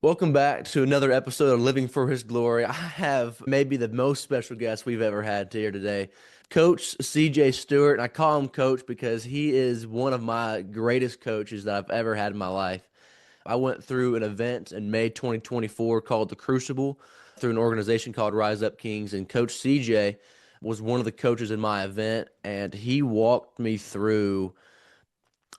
Welcome back to another episode of Living for His Glory. I have maybe the most special guest we've ever had here today, Coach CJ Stewart. And I call him Coach because he is one of my greatest coaches that I've ever had in my life. I went through an event in May 2024 called The Crucible through an organization called Rise Up Kings. And Coach CJ was one of the coaches in my event, and he walked me through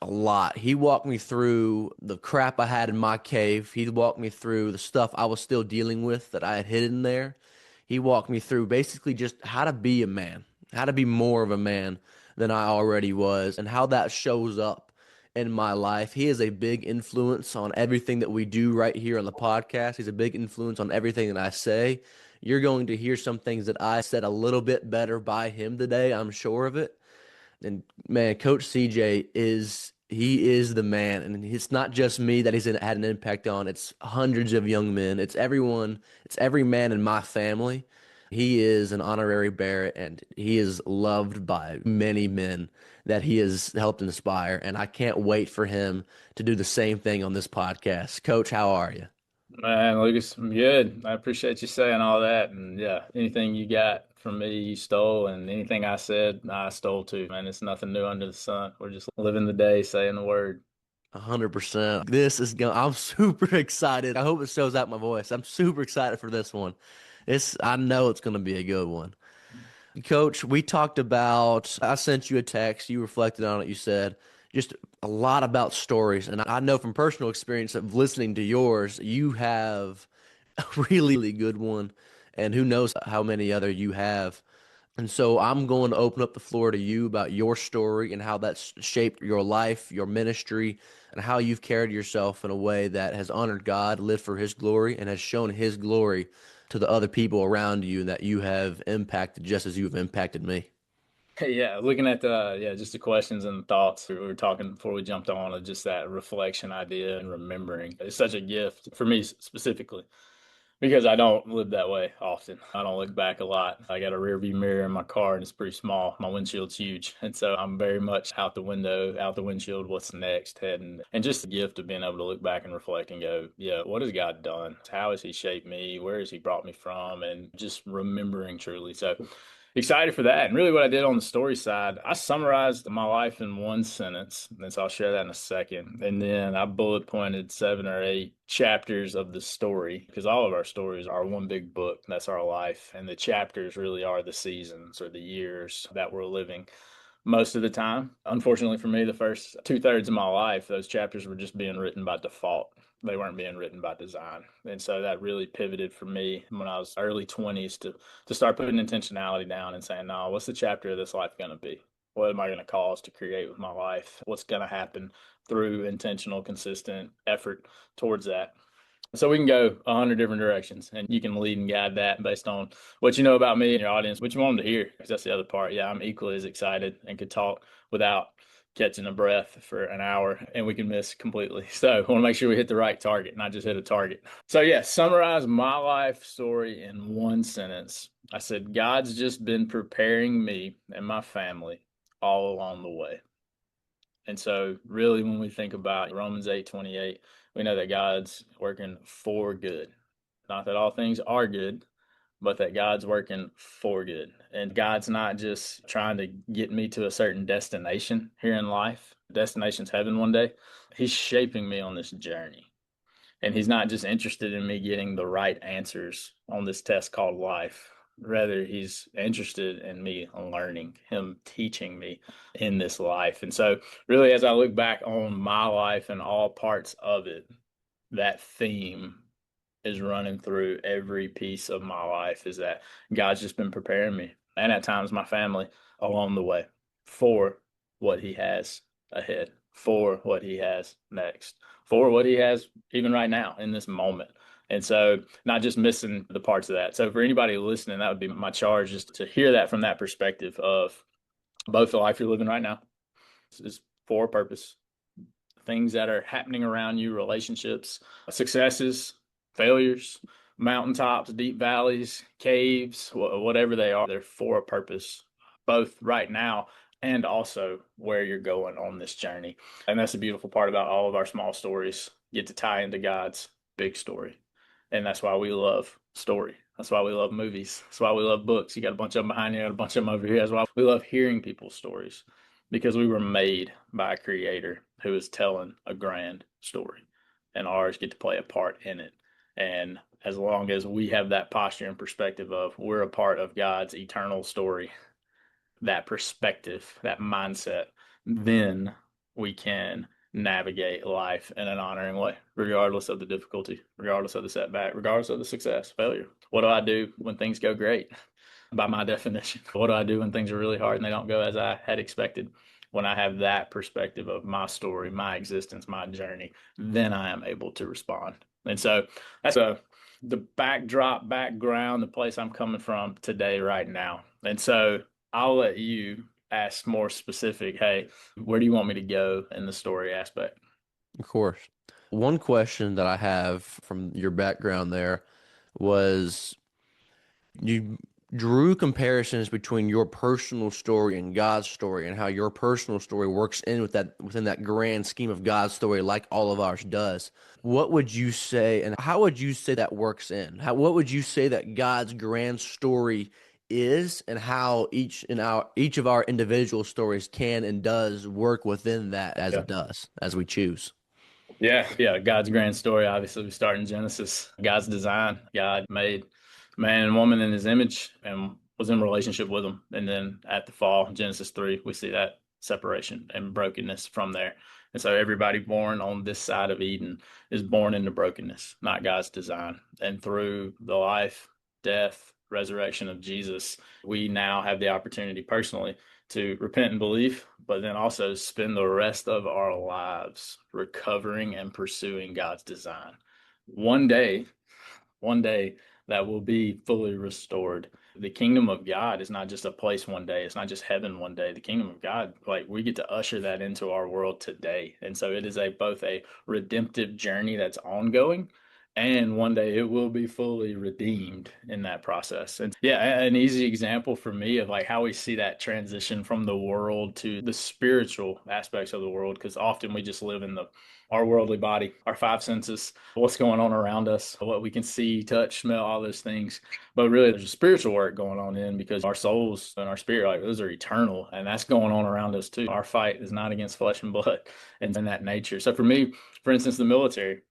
a lot. He walked me through the crap I had in my cave. He walked me through the stuff I was still dealing with that I had hidden there. He walked me through basically just how to be a man, how to be more of a man than I already was, and how that shows up in my life. He is a big influence on everything that we do right here on the podcast. He's a big influence on everything that I say. You're going to hear some things that I said a little bit better by him today, I'm sure of it. And man, Coach CJ is the man, and it's not just me that had an impact on. It's hundreds of young men. It's everyone. It's every man in my family. He is an honorary Barrett, and he is loved by many men that he has helped inspire. And I can't wait for him to do the same thing on this podcast. Coach, how are you? Man, Lucas, I'm good. I appreciate you saying all that. And yeah, anything you got from me, you stole, and anything I said, I stole too. Man, it's nothing new under the sun. We're just living the day, saying the word. 100%. This is going. I'm super excited. I hope it shows out my voice. I'm super excited for this one. I know it's going to be a good one. Coach, we talked about, I sent you a text, you reflected on it, you said just a lot about stories. And I know from personal experience of listening to yours, you have a really good one. And who knows how many other you have. And so I'm going to open up the floor to you about your story and how that's shaped your life, your ministry, and how you've carried yourself in a way that has honored God, lived for His glory, and has shown His glory to the other people around you that you have impacted just as you've impacted me. Yeah, looking at just the questions and thoughts we were talking before we jumped on, of just that reflection idea and remembering. It's such a gift for me specifically. Because I don't live that way often. I don't look back a lot. I got a rear view mirror in my car and it's pretty small. My windshield's huge. And so I'm very much out the window, out the windshield, what's next, heading. And just the gift of being able to look back and reflect and go, yeah, what has God done? How has He shaped me? Where has He brought me from? And just remembering truly. So excited for that. And really, what I did on the story side, I summarized my life in one sentence. And so I'll share that in a second. And then I bullet pointed 7 or 8 chapters of the story, because all of our stories are one big book. That's our life. And the chapters really are the seasons or the years that we're living most of the time. Unfortunately for me, the first 2/3 of my life, those chapters were just being written by default. They weren't being written by design. And so that really pivoted for me when I was early 20s to start putting intentionality down and saying, no, what's the chapter of this life going to be? What am I going to cause to create with my life? What's going to happen through intentional, consistent effort towards that? So we can go 100 different directions, and you can lead and guide that based on what you know about me and your audience, what you want them to hear, because that's the other part. Yeah, I'm equally as excited and could talk without catching a breath for an hour, and we can miss completely. So I want to make sure we hit the right target, not just hit a target. So yeah, summarize my life story in one sentence. I said, God's just been preparing me and my family all along the way. And so, really, when we think about Romans 8:28, we know that God's working for good. Not that all things are good, but that God's working for good. And God's not just trying to get me to a certain destination here in life. Destination's heaven one day. He's shaping me on this journey. And He's not just interested in me getting the right answers on this test called life. Rather, He's interested in me learning, Him teaching me in this life. And so, really, as I look back on my life and all parts of it, that theme is running through every piece of my life, is that God's just been preparing me, and at times my family, along the way, for what He has ahead, for what He has next, for what He has even right now in this moment. And so, not just missing the parts of that. So, for anybody listening, that would be my charge, just to hear that from that perspective of both the life you're living right now is for a purpose, things that are happening around you, relationships, successes, failures, mountaintops, deep valleys, caves, whatever they are, they're for a purpose, both right now and also where you're going on this journey. And that's the beautiful part about all of our small stories, get to tie into God's big story. And that's why we love story. That's why we love movies. That's why we love books. You got a bunch of them behind you, got a bunch of them over here. That's why we love hearing people's stories because we were made by a creator who is telling a grand story, and ours get to play a part in it. And as long as we have that posture and perspective of we're a part of God's eternal story, that perspective, that mindset, then we can navigate life in an honoring way, regardless of the difficulty, regardless of the setback, regardless of the success, failure. What do I do when things go great? By my definition, what do I do when things are really hard and they don't go as I had expected? When I have that perspective of my story, my existence, my journey, then I am able to respond. And so that's the backdrop, background, the place I'm coming from today, right now. And so I'll let you ask more specific, hey, where do you want me to go in the story aspect? Of course. One question that I have from your background there was you drew comparisons between your personal story and God's story and how your personal story works in with that within that grand scheme of God's story like all of ours does. What would you say and how would you say that works in? What would you say that God's grand story is and how each of our individual stories can and does work within that as Yeah. it does, as we choose? Yeah. God's grand story. Obviously, we start in Genesis. God's design. God made man and woman in his image and was in relationship with them. And then at the fall, Genesis 3, we see that separation and brokenness from there. And so everybody born on this side of Eden is born into brokenness, not God's design. And through the life, death, resurrection of Jesus, we now have the opportunity personally to repent and believe, but then also spend the rest of our lives recovering and pursuing God's design. One day, one day that will be fully restored. The kingdom of God is not just a place one day. It's not just heaven one day. The kingdom of God, like we get to usher that into our world today. And so it is both a redemptive journey that's ongoing, and one day it will be fully redeemed in that process. And yeah, an easy example for me of like how we see that transition from the world to the spiritual aspects of the world, because often we just live in our worldly body, our five senses, what's going on around us, what we can see, touch, smell, all those things. But really, there's a spiritual work going on in because our souls and our spirit, like those are eternal, and that's going on around us too. Our fight is not against flesh and blood and in that nature. So for me, for instance, the military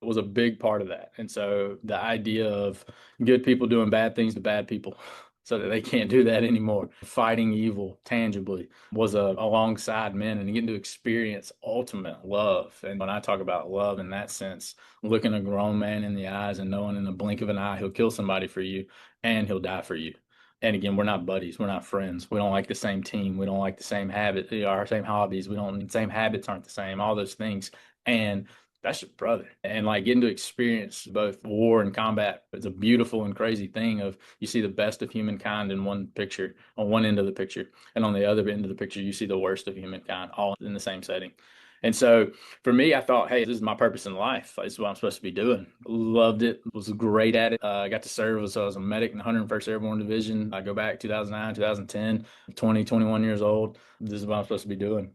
was a big part of that. And so the idea of good people doing bad things to bad people so that they can't do that anymore, fighting evil tangibly was alongside men and getting to experience ultimate love. And when I talk about love in that sense, looking a grown man in the eyes and knowing in the blink of an eye he'll kill somebody for you and he'll die for you. And again, we're not buddies. We're not friends. We don't like the same team. We don't like the same habit, our same hobbies. We don't, same habits aren't the same, all those things. And that's your brother. And like getting to experience both war and combat, it's a beautiful and crazy thing of you see the best of humankind in one picture, on one end of the picture, and on the other end of the picture, you see the worst of humankind all in the same setting. And so for me, I thought, hey, this is my purpose in life. This is what I'm supposed to be doing. Loved it. Was great at it. I got to serve as a medic in the 101st Airborne Division. I go back 2009, 2010, 20, 21 years old. This is what I'm supposed to be doing.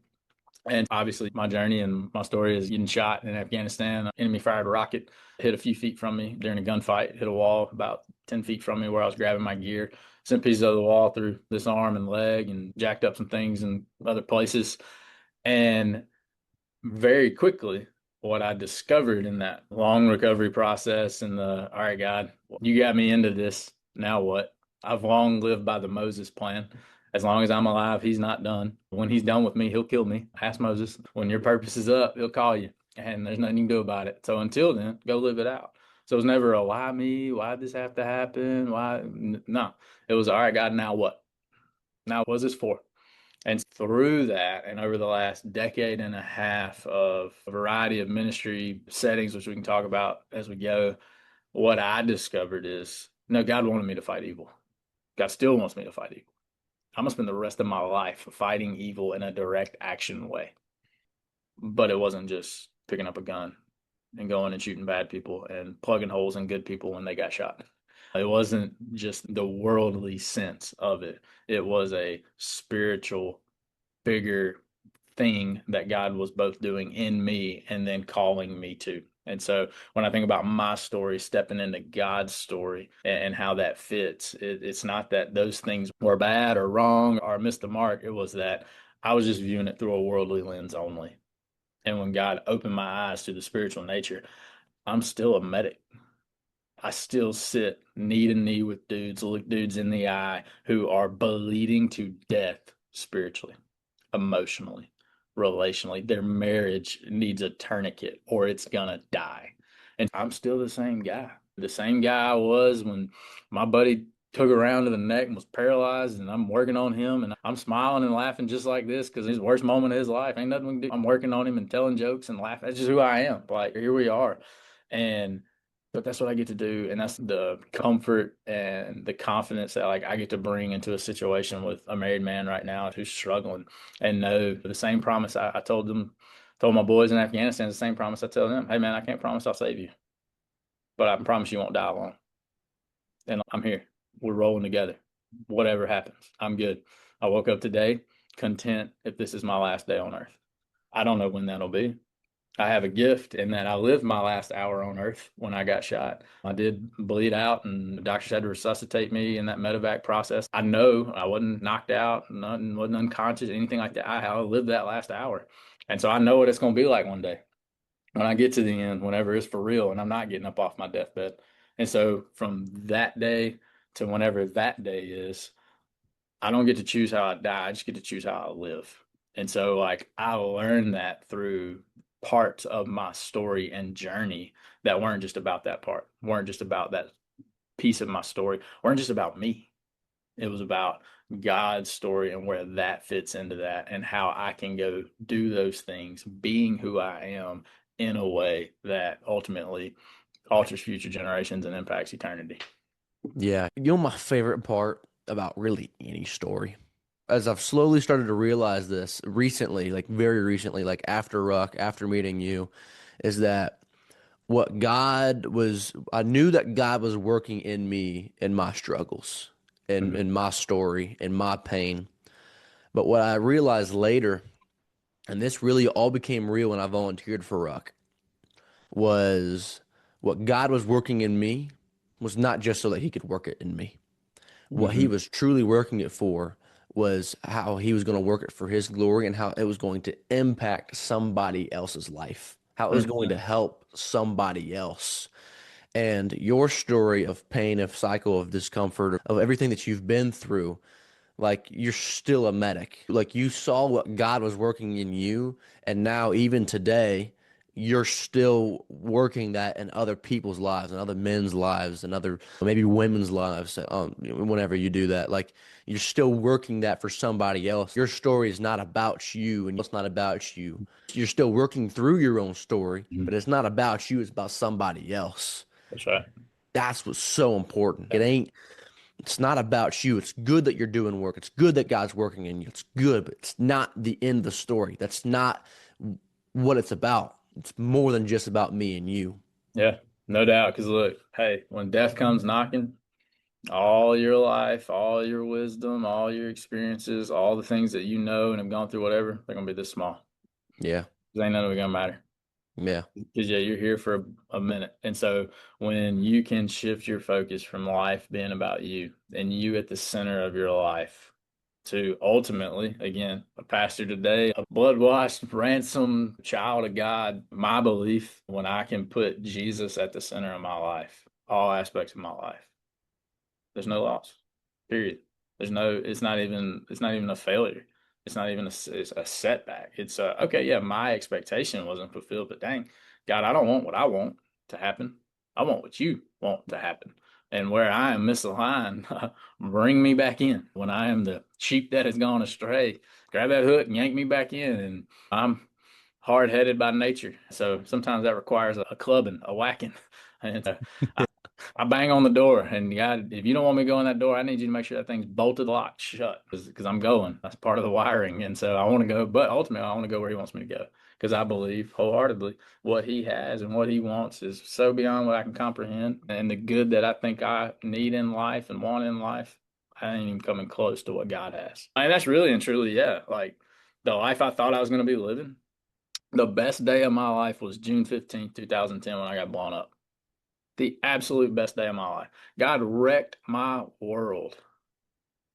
And obviously, my journey and my story is getting shot in Afghanistan. Enemy fired a rocket, hit a few feet from me during a gunfight, hit a wall about 10 feet from me where I was grabbing my gear, sent pieces of the wall through this arm and leg, and jacked up some things in other places. And very quickly, what I discovered in that long recovery process and all right, God, you got me into this. Now what? I've long lived by the Moses plan. As long as I'm alive, he's not done. When he's done with me, he'll kill me. Ask Moses. When your purpose is up, he'll call you. And there's nothing you can do about it. So until then, go live it out. So it was never a why me? Why did this have to happen? Why? No. It was all right, God, now what? Now what is this for? And through that, and over the last decade and a half of a variety of ministry settings, which we can talk about as we go, what I discovered is no, God wanted me to fight evil. God still wants me to fight evil. I'm going to spend the rest of my life fighting evil in a direct action way. But it wasn't just picking up a gun and going and shooting bad people and plugging holes in good people when they got shot. It wasn't just the worldly sense of it. It was a spiritual, bigger thing that God was both doing in me and then calling me to. And so when I think about my story, stepping into God's story and how that fits, it's not that those things were bad or wrong or missed the mark. It was that I was just viewing it through a worldly lens only. And when God opened my eyes to the spiritual nature, I'm still a medic. I still sit knee to knee with dudes, look dudes in the eye who are bleeding to death spiritually, emotionally, relationally. Their marriage needs a tourniquet or it's gonna die. And I'm still the same guy I was when my buddy took around to the neck and was paralyzed, and I'm working on him and I'm smiling and laughing just like this because his worst moment of his life ain't nothing we can do. I'm working on him and telling jokes and laughing. That's just who I am. Like, here we are. And but that's what I get to do, and that's the comfort and the confidence that like I get to bring into a situation with a married man right now who's struggling, and know the same promise I told my boys in Afghanistan, the same promise I tell them. Hey man, I can't promise I'll save you, but I promise you won't die alone. And I'm here. We're rolling together. Whatever happens, I'm good. I woke up today content if this is my last day on earth. I don't know when that'll be. I have a gift in that I lived my last hour on earth when I got shot. I did bleed out, and the doctors had to resuscitate me in that medevac process. I know I wasn't knocked out, nothing, wasn't unconscious, anything like that. I lived that last hour. And so I know what it's going to be like one day when I get to the end, whenever it's for real and I'm not getting up off my deathbed. And so from that day to whenever that day is, I don't get to choose how I die. I just get to choose how I live. And so, like, I learned that through parts of my story and journey that weren't just about that part, weren't just about that piece of my story, weren't just about me. It was about God's story and where that fits into that and how I can go do those things, being who I am in a way that ultimately alters future generations and impacts eternity. Yeah. You know, my favorite part about really any story, as I've slowly started to realize this recently, like very recently, like after Ruck, after meeting you, is that I knew that God was working in me in my struggles, Mhm. in my story, in my pain. But what I realized later, and this really all became real when I volunteered for Ruck, was what God was working in me was not just so that he could work it in me. What he Mhm. was truly working it for was how he was going to work it for his glory and how it was going to impact somebody else's life, how it was going to 100%. help somebody else. And your story of pain, of cycle, of discomfort, of everything that you've been through, like you're still a medic. Like you saw what God was working in you, and now even today, you're still working that in other people's lives and other men's lives and other maybe women's lives. Whenever you do that, like you're still working that for somebody else. Your story is not about you, and it's not about you. You're still working through your own story, Mhm. but it's not about you. It's about somebody else. That's right. That's what's so important. Yeah. It's not about you. It's good that you're doing work. It's good that God's working in you. It's good, but it's not the end of the story. That's not what it's about. It's more than just about me and you. Yeah, no doubt. Because look, hey, when death comes knocking, all your life, all your wisdom, all your experiences, all the things that you know and have gone through, whatever, they're gonna be this small. Yeah. 'Cause ain't none of it gonna matter. Yeah. Because yeah, you're here for a minute, and so when you can shift your focus from life being about you and you at the center of your life to ultimately, again, a pastor today, a blood washed, ransomed child of God. My belief when I can put Jesus at the center of my life, all aspects of my life, there's no loss. Period. There's no. It's not even a failure. It's not even it's a setback. It's okay. Yeah, my expectation wasn't fulfilled, but dang, God, I don't want what I want to happen. I want what you want to happen. And where I am misaligned, bring me back in. When I am the sheep that has gone astray, grab that hook and yank me back in. And I'm hard headed by nature, so sometimes that requires a clubbing, a whacking. And I bang on the door, and God, if you don't want me to go in that door, I need you to make sure that thing's bolted, locked, shut, because I'm going. That's part of the wiring, and so I want to go. But ultimately, I want to go where He wants me to go, because I believe wholeheartedly what He has and what He wants is so beyond what I can comprehend, and the good that I think I need in life and want in life, I ain't even coming close to what God has. I mean, that's really and truly, yeah, like the life I thought I was going to be living. The best day of my life was June 15th, 2010, when I got blown up. The absolute best day of my life. God wrecked my world,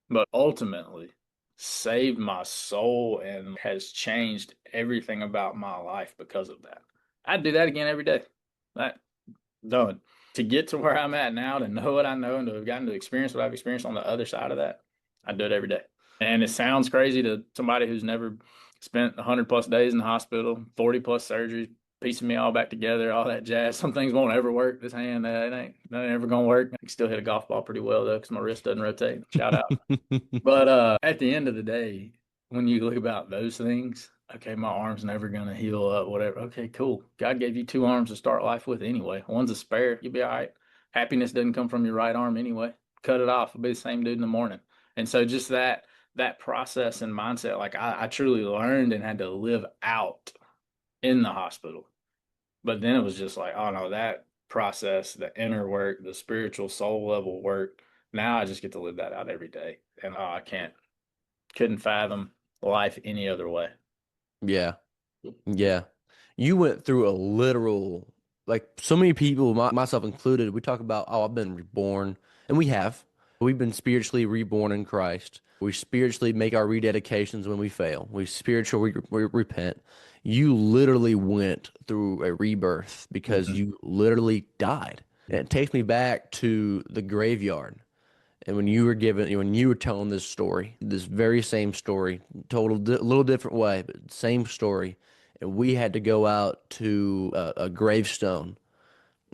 but ultimately saved my soul and has changed everything about my life because of that. I'd do that again every day. That done. To get to where I'm at now, to know what I know, and to have gotten to experience what I've experienced on the other side of that, I do it every day. And it sounds crazy to somebody who's never spent 100 plus days in the hospital, 40 plus surgeries, piecing me all back together, all that jazz. Some things won't ever work. This hand, it ain't ever gonna work. I can still hit a golf ball pretty well though, because my wrist doesn't rotate. Shout out. But at the end of the day, when you look about those things, okay, my arm's never gonna heal up, whatever. Okay, cool. God gave you two arms to start life with anyway. One's a spare. You'll be all right. Happiness doesn't come from your right arm anyway. Cut it off. I'll be the same dude in the morning. And so just that process and mindset, like I truly learned and had to live out in the hospital. But then it was just like, oh no, that process, the inner work, the spiritual soul level work. Now I just get to live that out every day. And oh, couldn't fathom life any other way. Yeah. Yeah. You went through a literal, like so many people, myself included, we talk about, oh, I've been reborn. And we have. We've been spiritually reborn in Christ. We spiritually make our rededications when we fail. We spiritually repent. You literally went through a rebirth because Hmm. you literally died. And it takes me back to the graveyard. And when you were telling this story, this very same story, told a little different way, but same story, and we had to go out to a gravestone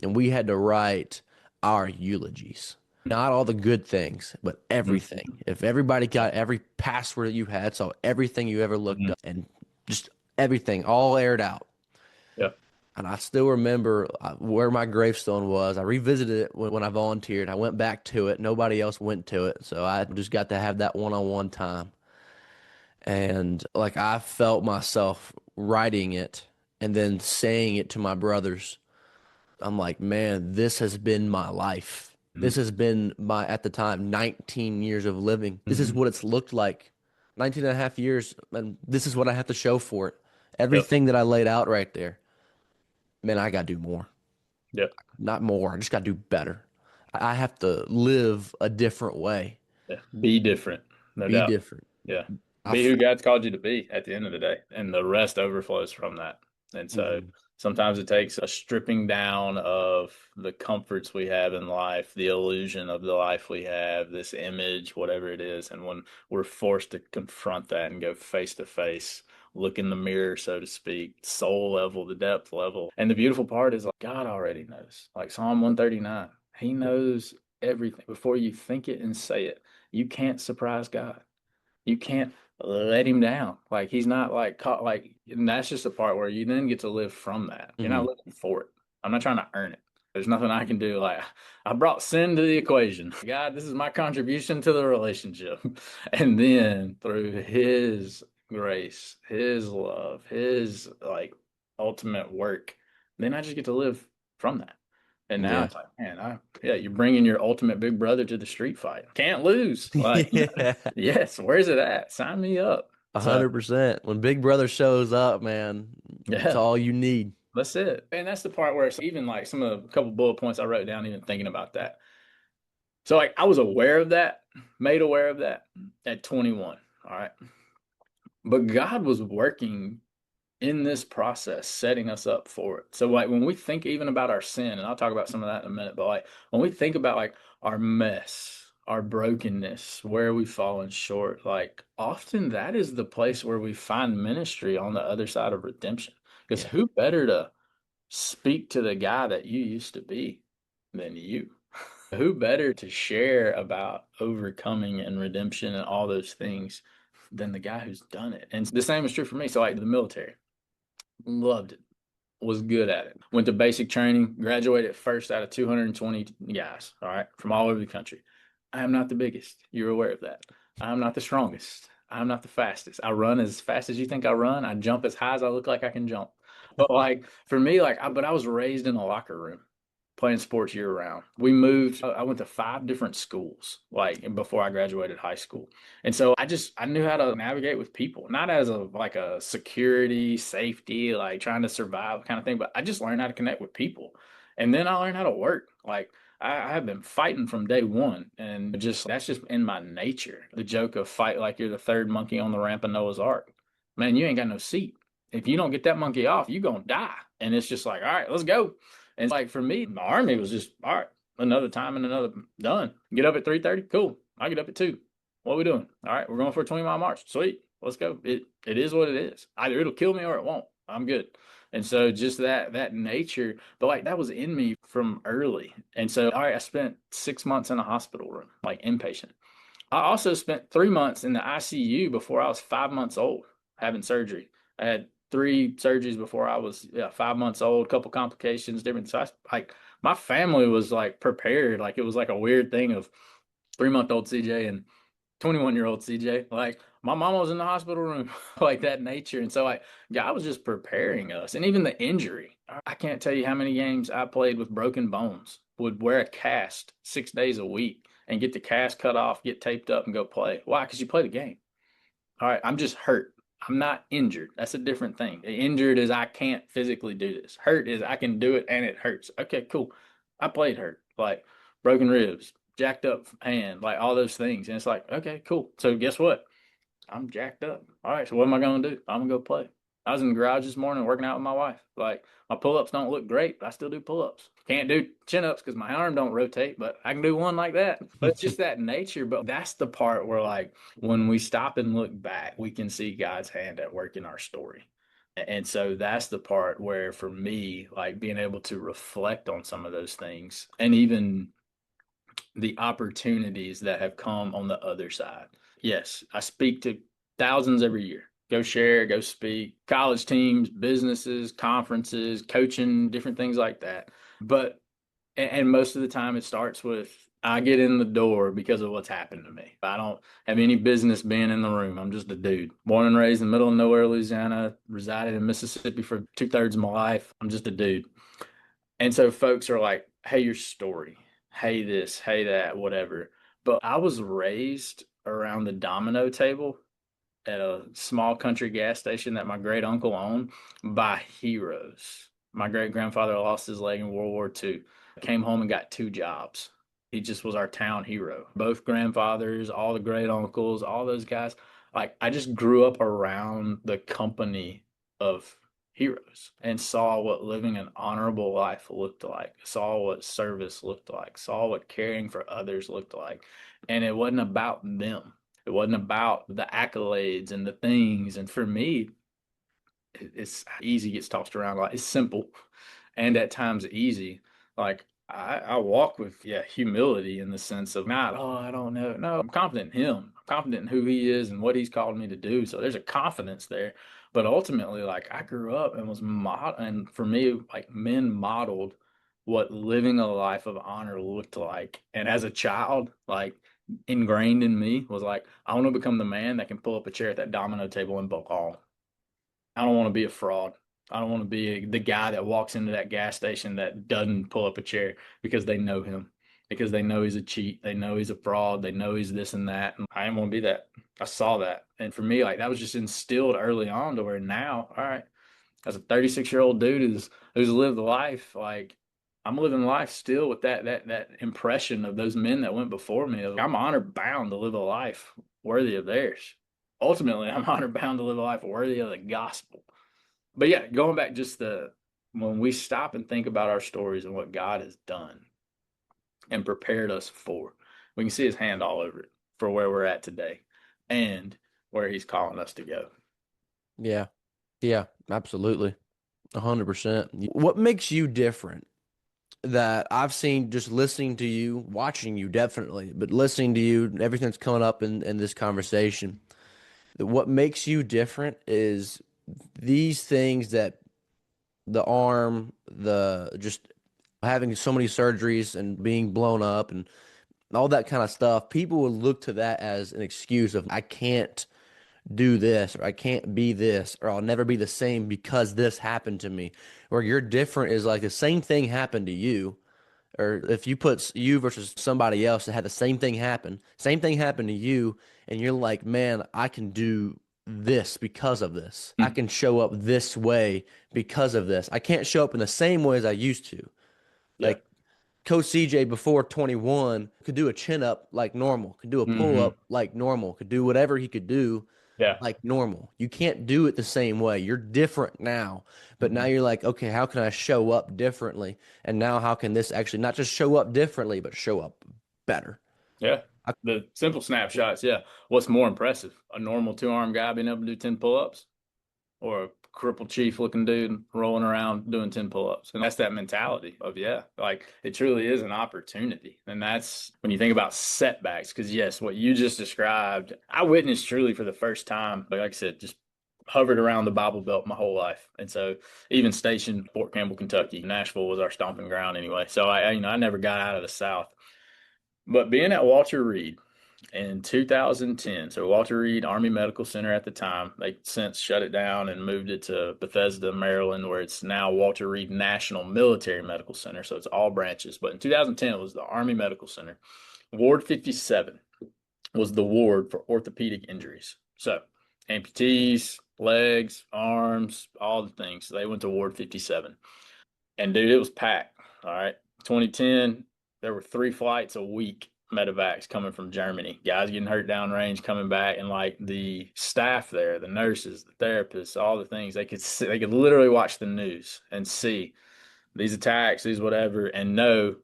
and we had to write our eulogies. Not all the good things, but everything. If everybody got every password that you had, saw everything you ever looked Hmm. up, and just everything all aired out. Yeah. And I still remember where my gravestone was. I revisited it when I volunteered. I went back to it. Nobody else went to it. So I just got to have that one-on-one time. And like I felt myself writing it and then saying it to my brothers. I'm like, man, this has been my life. This has been my, at the time, 19 years of living. This is Mm-hmm. what it's looked like. 19 and a half years. And this is what I have to show for it. Yep. Everything that I laid out right there. Man, I got to do more. Yep. Not more. I just got to do better. I have to live a different way. Yeah. Be different, no Be doubt. different. Yeah. I Be f- who God's called you to be at the end of the day. And the rest overflows from that. And so Mhm. sometimes it takes a stripping down of the comforts we have in life, the illusion of the life we have, this image, whatever it is. And when we're forced to confront that and go face to face, look in the mirror, so to speak, soul level, the depth level. And the beautiful part is like God already knows. Like Psalm 139, He knows everything before you think it and say it. You can't surprise God. You can't let him down. Like he's not like caught like, and that's just the part where you then get to live from that. You're not Mhm. living for it. I'm not trying to earn it. There's nothing I can do. Like I brought sin to the equation. God, this is my contribution to the relationship. And then through his grace, his love, his like ultimate work, then I just get to live from that. And now Yeah. it's like, man, yeah, you're bringing your ultimate big brother to the street fight. Can't lose. Like, Yeah. yes, where's it at? Sign me up. So, 100%. When Big Brother shows up, man, it's yeah, all you need. that's it. And that's the part where it's even like some of the couple bullet points I wrote down, even thinking about that. So, like, I was aware of that, made aware of that at 21. All right. But God was working in this process, setting us up for it. So, like, when we think even about our sin, and I'll talk about some of that in a minute, but like, when we think about like our mess, our brokenness, where we've fallen short, like, often that is the place where we find ministry on the other side of redemption. Because Yeah. who better to speak to the guy that you used to be than you? Who better to share about overcoming and redemption and all those things than the guy who's done it? And the same is true for me. So, like, the military. Loved it. Was good at it. Went to basic training, graduated first out of 220 guys, all right, from all over the country. I am not the biggest. You're aware of that. I'm not the strongest. I'm not the fastest. I run as fast as you think I run. I jump as high as I look like I can jump. But like for me, like but I was raised in a locker room. playing sports year round. We moved, I went to 5 different schools, like before I graduated high school. And so I knew how to navigate with people, not as like a security, safety, like trying to survive kind of thing, but I just learned how to connect with people. And then I learned how to work. Like I have been fighting from day one, and just that's just in my nature. The joke of fight like you're the third monkey on the ramp of Noah's Ark. Man, you ain't got no seat. If you don't get that monkey off, you're gonna die. And it's just like, all right, let's go. And like for me, my army was just all right, another time and another done. Get up at 3:30, cool. I get up at 2. What are we doing? All right, we're going for a 20-mile march. Sweet, let's go. It is what it is. Either it'll kill me or it won't. I'm good. And so just that nature, but like that was in me from early. And so all right, I spent 6 months in a hospital room, like inpatient. I also spent 3 months in the ICU before I was 5 months old having surgery. I had 3 surgeries before I was 5 months old, couple complications, different. So like my family was like prepared. Like it was like a weird thing of 3-month-old CJ and 21-year-old CJ. Like my mom was in the hospital room, like that nature. And so like God was just preparing us. And even the injury. I can't tell you how many games I played with broken bones, would wear a cast 6 days a week and get the cast cut off, get taped up and go play. Why? Because you play the game. All right, I'm just hurt. I'm not injured. That's a different thing. Injured is I can't physically do this. Hurt is I can do it and it hurts. Okay, cool. I played hurt. Like broken ribs, jacked up hand, like all those things. And it's like, okay, cool. So guess what? I'm jacked up. All right, so what am I going to do? I'm going to go play. I was in the garage this morning working out with my wife. Like, my pull-ups don't look great, but I still do pull-ups. Can't do chin-ups because my arm don't rotate, but I can do one like that. But it's just that nature. But that's the part where, like, when we stop and look back, we can see God's hand at work in our story. And so that's the part where, for me, like, being able to reflect on some of those things and even the opportunities that have come on the other side. Yes, I speak to thousands every year. Go share, go speak, college teams, businesses, conferences, coaching, different things like that. But, and most of the time it starts with, I get in the door because of what's happened to me. I don't have any business being in the room. I'm just a dude. Born and raised in the middle of nowhere, Louisiana, resided in Mississippi for 2/3 of my life. I'm just a dude. And so folks are like, hey, your story, hey, this, hey, that, whatever. But I was raised around the domino table at a small country gas station that my great uncle owned by heroes. My great grandfather lost his leg in World War II, came home and got 2 jobs. He just was our town hero. Both grandfathers, all the great uncles, all those guys. Like, I just grew up around the company of heroes and saw what living an honorable life looked like, saw what service looked like, saw what caring for others looked like. And it wasn't about them. It wasn't about the accolades and the things. And for me, it's easy gets tossed around like it's simple and at times easy. Like I walk with humility in the sense of not, oh, I don't know. No, I'm confident in him. I'm confident in who he is and what he's called me to do. So there's a confidence there. But ultimately, like I grew up and was and for me, like men modeled what living a life of honor looked like. And as a child, like ingrained in me was like, I want to become the man that can pull up a chair at that domino table and book all. I don't want to be a fraud. I don't want to be the guy that walks into that gas station that doesn't pull up a chair because they know him, because they know he's a cheat, they know he's a fraud, they know he's this and that. And I didn't want to be that. I saw that. And for me, like that was just instilled early on to where now, all right, as a 36-year-old dude who's lived life, like I'm living life still with that impression of those men that went before me. I'm honored bound to live a life worthy of theirs. Ultimately, I'm honored bound to live a life worthy of the gospel. But yeah, going back just the when we stop and think about our stories and what God has done and prepared us for, we can see his hand all over it for where we're at today and where he's calling us to go. Yeah. Yeah, absolutely. 100%. What makes you different that I've seen just listening to you, watching you definitely, but listening to you, everything that's coming up in this conversation, that what makes you different is these things that the arm, the just having so many surgeries and being blown up and all that kind of stuff, people would look to that as an excuse of I can't do this or I can't be this or I'll never be the same because this happened to me. Where you're different is like the same thing happened to you. or if you put you versus somebody else that had the same thing happen to you, and you're like, man, I can do this because of this. I Mhm. can show up this way because of this. I can't show up in the same way as I used to. Yeah. Like Coach CJ before 21 could do a chin up like normal, could do a pull Hmm. up like normal, could do whatever he could do Yeah. like normal. You can't do it the same way. You're different now. But now Mhm. you're like, okay, how can I show up differently? And now how can this actually not just show up differently, but show up better? Yeah. I, The simple snapshots. Yeah. What's more impressive? A normal two-arm guy being able to do 10 pull-ups, or a crippled chief looking dude rolling around doing 10 pull-ups? And that's that mentality of, yeah, like it truly is an opportunity. And that's when you think about setbacks, because yes, what you just described, I witnessed truly for the first time. Like I said, just hovered around the Bible Belt my whole life. And so even stationed Fort Campbell, Kentucky, Nashville was our stomping ground anyway. So I never got out of the South. But being at Walter Reed in 2010, so Walter Reed Army Medical Center at the time, they since shut it down and moved it to Bethesda, Maryland, where it's now Walter Reed National Military Medical Center. So it's all branches. But in 2010, it was the Army Medical Center. Ward 57 was the ward for orthopedic injuries. So amputees, legs, arms, all the things. They went to Ward 57. And dude, it was packed. All right. 2010, there were 3 flights a week, medevacs coming from Germany. Guys getting hurt downrange, coming back, and like the staff there, the nurses, the therapists, all the things they could literally watch the news and see these attacks, these whatever, and know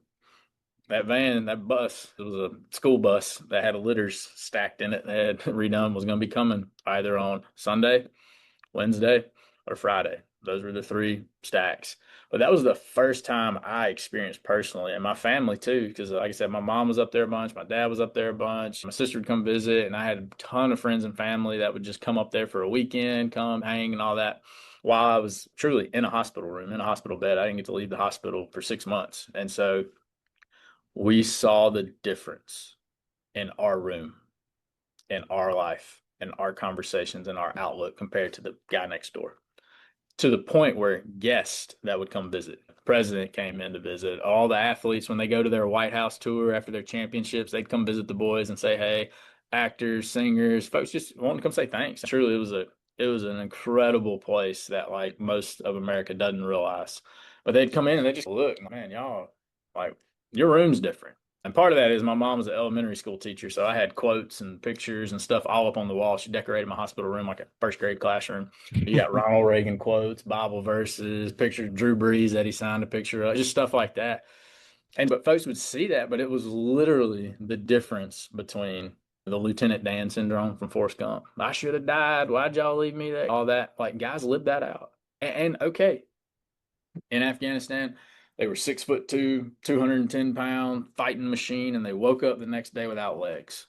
that van, that bus, it was a school bus that had litters stacked in it that had redone, was going to be coming either on Sunday, Wednesday, or Friday. Those were the 3 stacks. But that was the first time I experienced personally, and my family too, because like I said, my mom was up there a bunch, my dad was up there a bunch, my sister would come visit, and I had a ton of friends and family that would just come up there for a weekend, come hang and all that. While I was truly in a hospital room, in a hospital bed, I didn't get to leave the hospital for 6 months. And so we saw the difference in our room, in our life, in our conversations, in our outlook compared to the guy next door, to the point where guests that would come visit, the president came in to visit, all the athletes, when they go to their White House tour after their championships, they'd come visit the boys and say, hey, actors, singers, folks just wanting to come say thanks. Truly, it was an incredible place that like most of America doesn't realize. But they'd come in and they just look, man, y'all, like your room's different. And part of that is my mom was an elementary school teacher, so I had quotes and pictures and stuff all up on the wall. She decorated my hospital room like a first grade classroom. You got Ronald Reagan quotes, Bible verses, pictures of Drew Brees that he signed a picture of, just stuff like that. And but folks would see that, but it was literally the difference between the Lieutenant Dan syndrome from Forrest Gump. I should have died. Why'd y'all leave me there? All that. Like guys lived that out. And okay, in Afghanistan, they were 6'2", 210 pound fighting machine, and they woke up the next day without legs.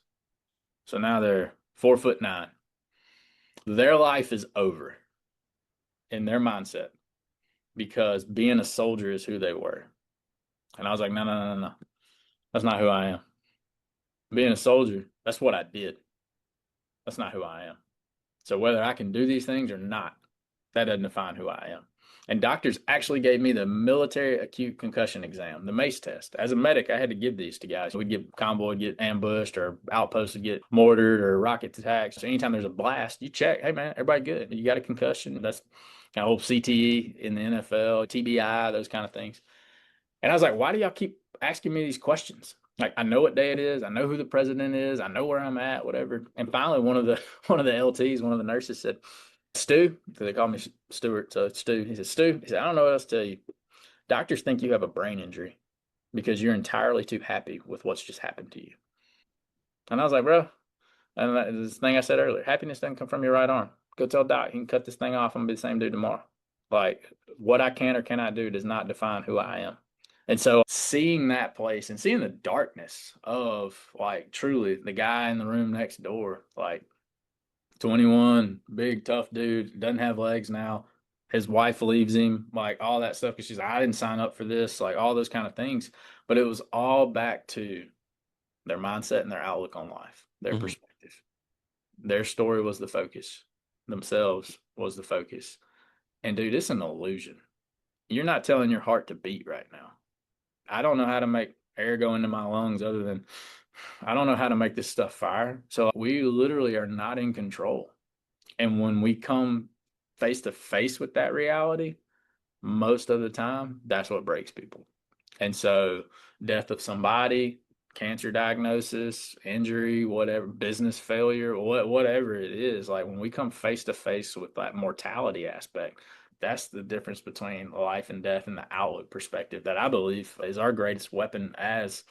So now they're 4'9". Their life is over in their mindset because being a soldier is who they were. And I was like, no, no, no, no, no. That's not who I am. Being a soldier, that's what I did. That's not who I am. So whether I can do these things or not, that doesn't define who I am. And doctors actually gave me the military acute concussion exam, the MACE test. As a medic, I had to give these to guys. We'd get convoy would get ambushed, or outposts would get mortared, or rocket attacks. So anytime there's a blast, you check, hey man, everybody good? You got a concussion? That's kind of old CTE in the NFL, TBI, those kind of things. And I was like, why do y'all keep asking me these questions? Like, I know what day it is. I know who the president is. I know where I'm at, whatever. And finally, one of the one of the LTs, one of the nurses said, Stu, because they call me Stewart. So Stu, he said, Stu, he said, I don't know what else to tell you. Doctors think you have a brain injury because you're entirely too happy with what's just happened to you. And I was like, bro, and this thing I said earlier, happiness doesn't come from your right arm. Go tell Doc he can cut this thing off. I'm gonna be the same dude tomorrow. Like what I can or cannot do does not define who I am. And so seeing that place and seeing the darkness of like truly the guy in the room next door, like 21, big tough dude, doesn't have legs now. His wife leaves him, like all that stuff because she's like, I didn't sign up for this, like all those kind of things. But it was all back to their mindset and their outlook on life, their hmm perspective. Their story was the focus. Themselves was the focus. And dude, it's an illusion. You're not telling your heart to beat right now. I don't know how to make air go into my lungs other than I don't know how to make this stuff fire. So we literally are not in control. And when we come face to face with that reality, most of the time, that's what breaks people. And so, death of somebody, cancer diagnosis, injury, whatever, business failure, whatever it is, like when we come face to face with that mortality aspect, that's the difference between life and death and the outlook perspective that I believe is our greatest weapon as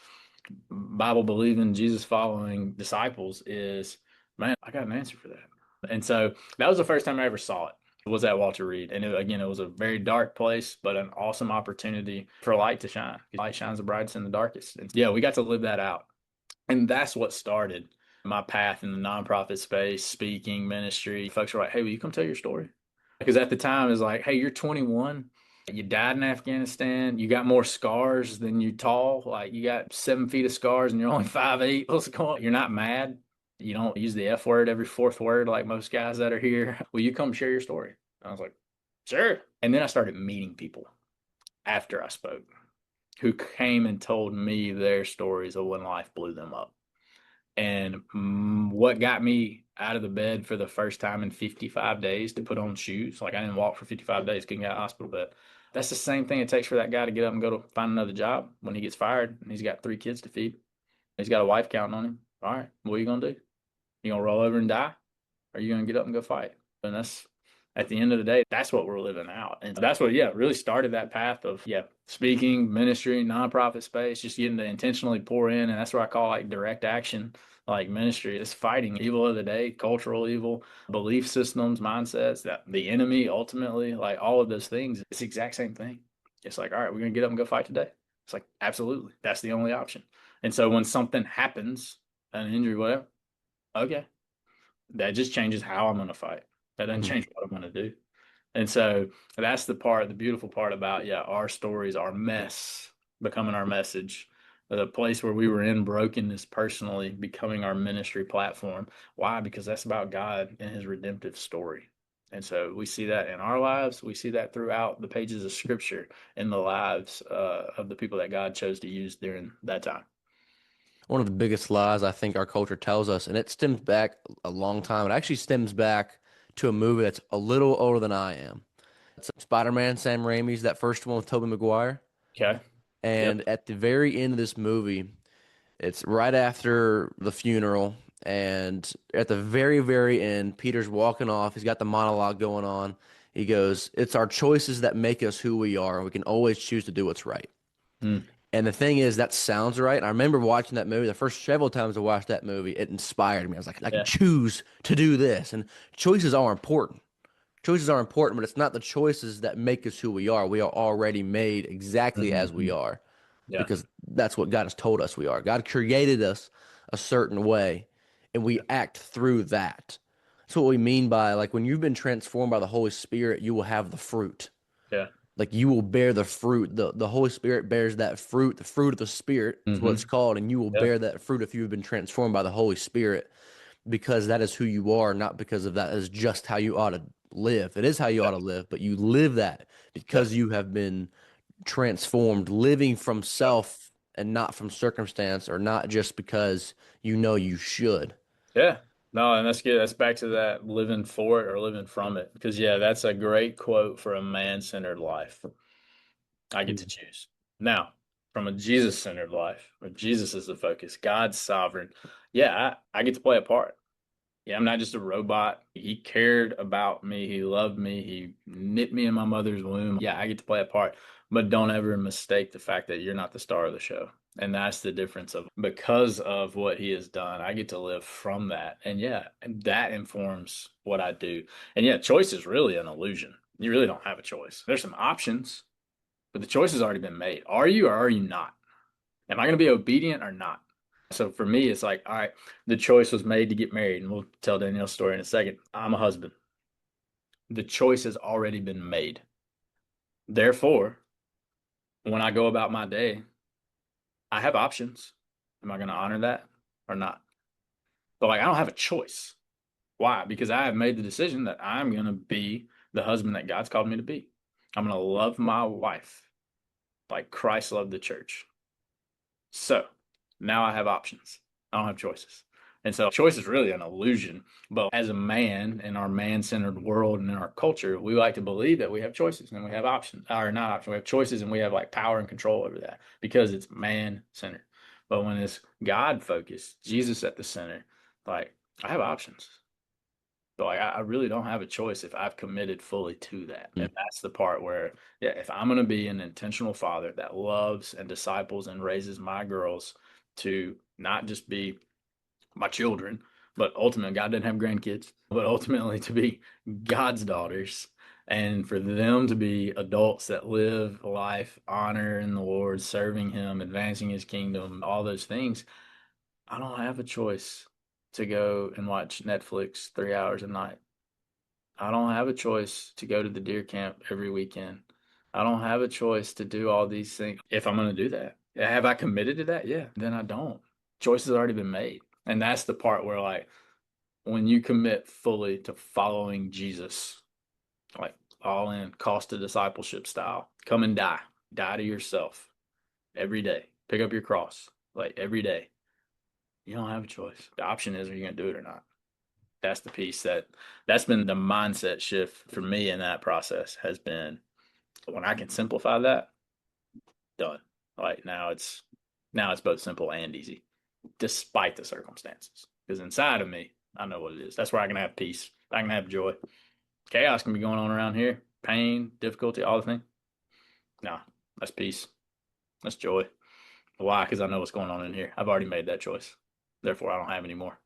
Bible believing, Jesus following disciples is, man, I got an answer for that. And so that was the first time I ever saw it. Was at Walter Reed, and again, it was a very dark place, but an awesome opportunity for light to shine. Light shines the brightest in the darkest, and yeah, we got to live that out, and that's what started my path in the nonprofit space, speaking, ministry. Folks were like, "Hey, will you come tell your story?" Because at the time, it's like, "Hey, you're 21. You died in Afghanistan. You got more scars than you tall. Like you got 7 feet of scars, and you're only 5'8". What's going on? You're not mad. You don't use the F word every fourth word like most guys that are here. Will you come share your story?" And I was like, "Sure." And then I started meeting people after I spoke who came and told me their stories of when life blew them up. And what got me out of the bed for the first time in 55 days to put on shoes, like I didn't walk for 55 days, couldn't get out of the hospital bed. That's the same thing it takes for that guy to get up and go to find another job when he gets fired and he's got 3 kids to feed. He's got a wife counting on him. All right, what are you going to do? You going to roll over and die? Or are you going to get up and go fight? And that's at the end of the day, that's what we're living out. And that's what, yeah, really started that path of, yeah, speaking, ministry, nonprofit space, just getting to intentionally pour in. And that's what I call like direct action, like ministry. It's fighting evil of the day, cultural evil, belief systems, mindsets, that the enemy ultimately, like all of those things. It's the exact same thing. It's like, all right, we're going to get up and go fight today. It's like, absolutely. That's the only option. And so when something happens, an injury, whatever, okay, that just changes how I'm going to fight. That doesn't Mhm. change what I'm going to do. And so that's the part, the beautiful part about, yeah, our stories, our mess becoming our message, the place where we were in brokenness personally becoming our ministry platform. Why? Because that's about God and his redemptive story. And so we see that in our lives. We see that throughout the pages of scripture in the lives of the people that God chose to use during that time. One of the biggest lies I think our culture tells us, and it stems back a long time. It actually stems back to a movie that's a little older than I am. It's Spider-Man, Sam Raimi's, that first one with Tobey Maguire. Okay. Yep. And at the very end of this movie, it's right after the funeral. And at the very, very end, Peter's walking off. He's got the monologue going on. He goes, "It's our choices that make us who we are. We can always choose to do what's right." Mm. And the thing is, that sounds right. And I remember watching that movie. The first several times I watched that movie, it inspired me. I was like, I can Yeah. choose to do this. And choices are important. Choices are important, but it's not the choices that make us who we are. We are already made exactly as we Mhm. are Yeah. because that's what God has told us we are. God created us a certain way, and we act through that. That's what we mean by like when you've been transformed by the Holy Spirit, you will have the fruit. Yeah. Like you will bear the fruit. The Holy Spirit bears that fruit, the fruit of the Spirit is what it's Hmm. called, and you will Yeah. bear that fruit if you've been transformed by the Holy Spirit because that is who you are, not because of that is just how you ought to live. It is how you ought Yeah. to live, but you live that Yeah. because you have been transformed, living from Yeah. self and not from circumstance, or not just because you know you should. Yeah. No, and that's good. That's back to that living for it or living from it. Because, yeah, that's a great quote for a man-centered life. I get to choose. Now, from a Jesus-centered life, where Jesus is the focus, God's sovereign. Yeah, I get to play a part. Yeah, I'm not just a robot. He cared about me. He loved me. He knit me in my mother's womb. Yeah, I get to play a part, but don't ever mistake the fact that you're not the star of the show. And that's the difference of because of what he has done, I get to live from that. And yeah, and that informs what I do. And yeah, choice is really an illusion. You really don't have a choice. There's some options, but the choice has already been made. Are you or are you not? Am I going to be obedient or not? So for me, it's like, all right, the choice was made to get married, and we'll tell Danielle's story in a second. I'm a husband. The choice has already been made. Therefore, when I go about my day, I have options. Am I going to honor that or not? But like, I don't have a choice. Why? Because I have made the decision that I'm going to be the husband that God's called me to be. I'm going to love my wife like Christ loved the church. So now I have options. I don't have choices. And so choice is really an illusion. But as a man in our man centered world and in our culture, we like to believe that we have choices and we have options, or not options. We have choices and we have like power and control over that because it's man centered. But when it's God focused, Jesus at the center, like I have options. So like I really don't have a choice if I've committed fully to that. Mm. And that's the part where, yeah, if I'm going to be an intentional father that loves and disciples and raises my girls to not just be my children, but ultimately, God didn't have grandkids, but ultimately to be God's daughters and for them to be adults that live life, honor in the Lord, serving Him, advancing His kingdom, all those things. I don't have a choice to go and watch Netflix 3 hours a night. I don't have a choice to go to the deer camp every weekend. I don't have a choice to do all these things if I'm going to do that. Have I committed to that? Yeah. Then I don't. Choice has already been made. And that's the part where, like, when you commit fully to following Jesus, like all in, cost of discipleship style, come and die to yourself every day, pick up your cross, like every day. You don't have a choice. The option is, are you going to do it or not? That's the piece that's been the mindset shift for me in that process has been when I can simplify that, done. Like now it's both simple and easy, despite the circumstances. Because inside of me, I know what it is. That's where I can have peace. I can have joy. Chaos can be going on around here. Pain, difficulty, all the things. No, that's peace. That's joy. Why? Because I know what's going on in here. I've already made that choice. Therefore, I don't have any more.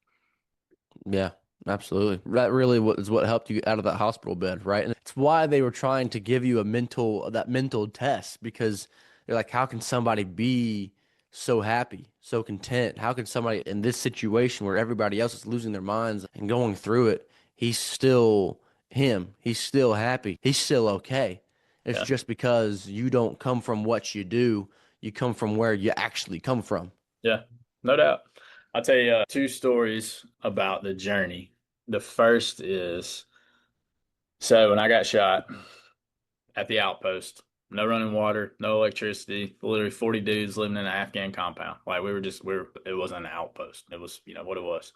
Yeah, absolutely. That really is what helped you out of that hospital bed, right? And it's why they were trying to give you that mental test because they're like, how can somebody be so happy, so content? How can somebody in this situation where everybody else is losing their minds and going through it, he's still him, he's still happy, he's still okay. It's Yeah. just because you don't come from what you do, you come from where you actually come from. Yeah. No doubt. I'll tell you two stories about the journey. The first is so when I got shot at the outpost, no running water, no electricity, literally 40 dudes living in an Afghan compound. Like it wasn't an outpost. It was, what it was.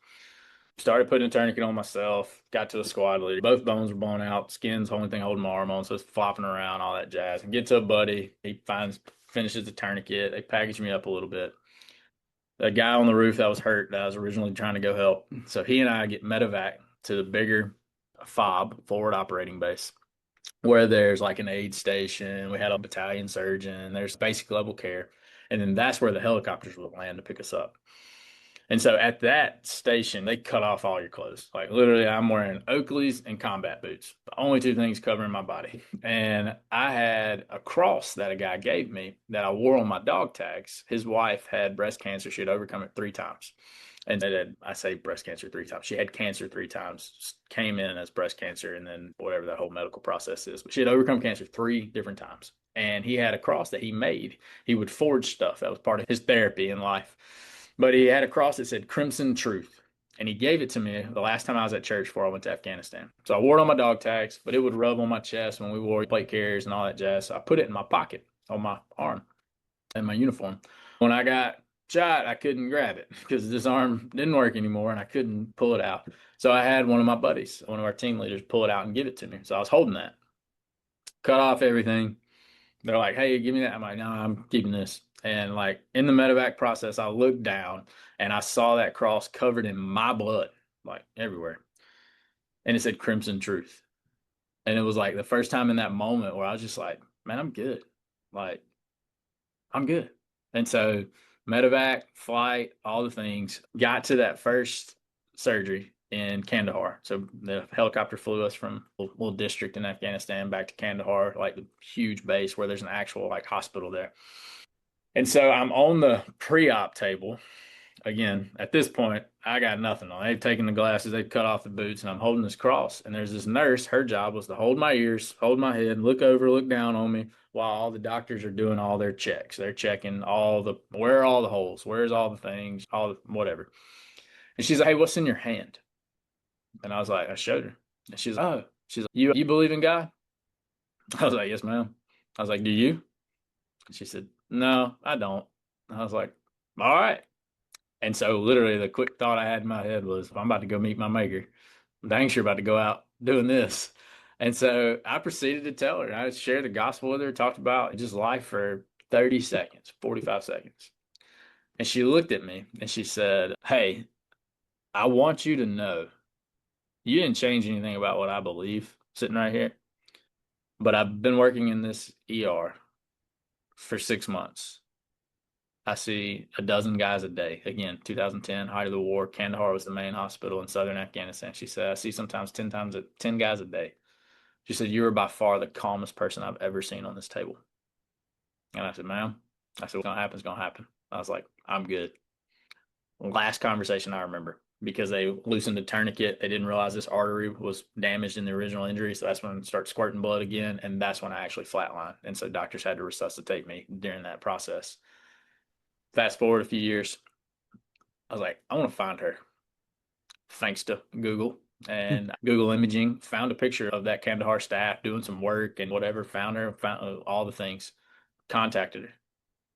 Started putting a tourniquet on myself, got to the squad leader. Both bones were blown out, skin's the only thing holding my arm on, so it's flopping around, all that jazz. And get to a buddy, finishes the tourniquet, they package me up a little bit. A guy on the roof that was hurt that I was originally trying to go help. So he and I get medevac to the bigger FOB, forward operating base, where there's like an aid station. We had a battalion surgeon. There's basic level care. And then that's where the helicopters would land to pick us up. And so at that station, they cut off all your clothes. Like literally, I'm wearing Oakleys and combat boots, the only two things covering my body. And I had a cross that a guy gave me that I wore on my dog tags. His wife had breast cancer. She had overcome it 3 times. And I say breast cancer 3 times. She had cancer 3 times, came in as breast cancer, and then whatever that whole medical process is. But she had overcome cancer 3 different times. And he had a cross that he made. He would forge stuff. That was part of his therapy in life. But he had a cross that said Crimson Truth. And he gave it to me the last time I was at church before I went to Afghanistan. So I wore it on my dog tags, but it would rub on my chest when we wore plate carriers and all that jazz. So I put it in my pocket on my arm in my uniform. When I got shot, I couldn't grab it because this arm didn't work anymore and I couldn't pull it out. So I had one of my buddies, one of our team leaders, pull it out and give it to me. So I was holding that, cut off everything. They're like, hey, give me that. I'm like, no, I'm keeping this. And like in the medevac process, I looked down and I saw that cross covered in my blood, like everywhere. And it said Crimson Truth. And it was like the first time in that moment where I was just like, man, I'm good. Like, I'm good. And so medevac, flight, all the things, got to that first surgery in Kandahar. So the helicopter flew us from a little district in Afghanistan back to Kandahar, like the huge base where there's an actual like hospital there. And so I'm on the pre-op table. Again, at this point, I got nothing on. They've taken the glasses, they've cut off the boots, and I'm holding this cross. And there's this nurse, her job was to hold my ears, hold my head, look over, look down on me while all the doctors are doing all their checks. They're checking where are all the holes, where's all the things, whatever. And she's like, hey, what's in your hand? And I was like, I showed her. And she's like, you believe in God? I was like, yes, ma'am. I was like, do you? She said, no, I don't. I was like, all right. And so literally the quick thought I had in my head was, if I'm about to go meet my maker, I'm dang sure about to go out doing this. And so I proceeded to tell her. I shared the gospel with her, talked about just life for 30 seconds, 45 seconds. And she looked at me and she said, hey, I want you to know you didn't change anything about what I believe sitting right here, but I've been working in this ER for 6 months. I see a dozen guys a day. Again, 2010, height of the war. Kandahar was the main hospital in southern Afghanistan. She said, I see sometimes 10 guys a day. She said, you are by far the calmest person I've ever seen on this table. And I said, ma'am, I said, what's going to happen is going to happen. I was like, I'm good. Last conversation I remember because they loosened the tourniquet. They didn't realize this artery was damaged in the original injury. So that's when it started squirting blood again. And that's when I actually flatlined. And so doctors had to resuscitate me during that process. Fast forward a few years, I was like, I want to find her. Thanks to Google and Google imaging, found a picture of that Kandahar staff doing some work and whatever, found her, found all the things, contacted her.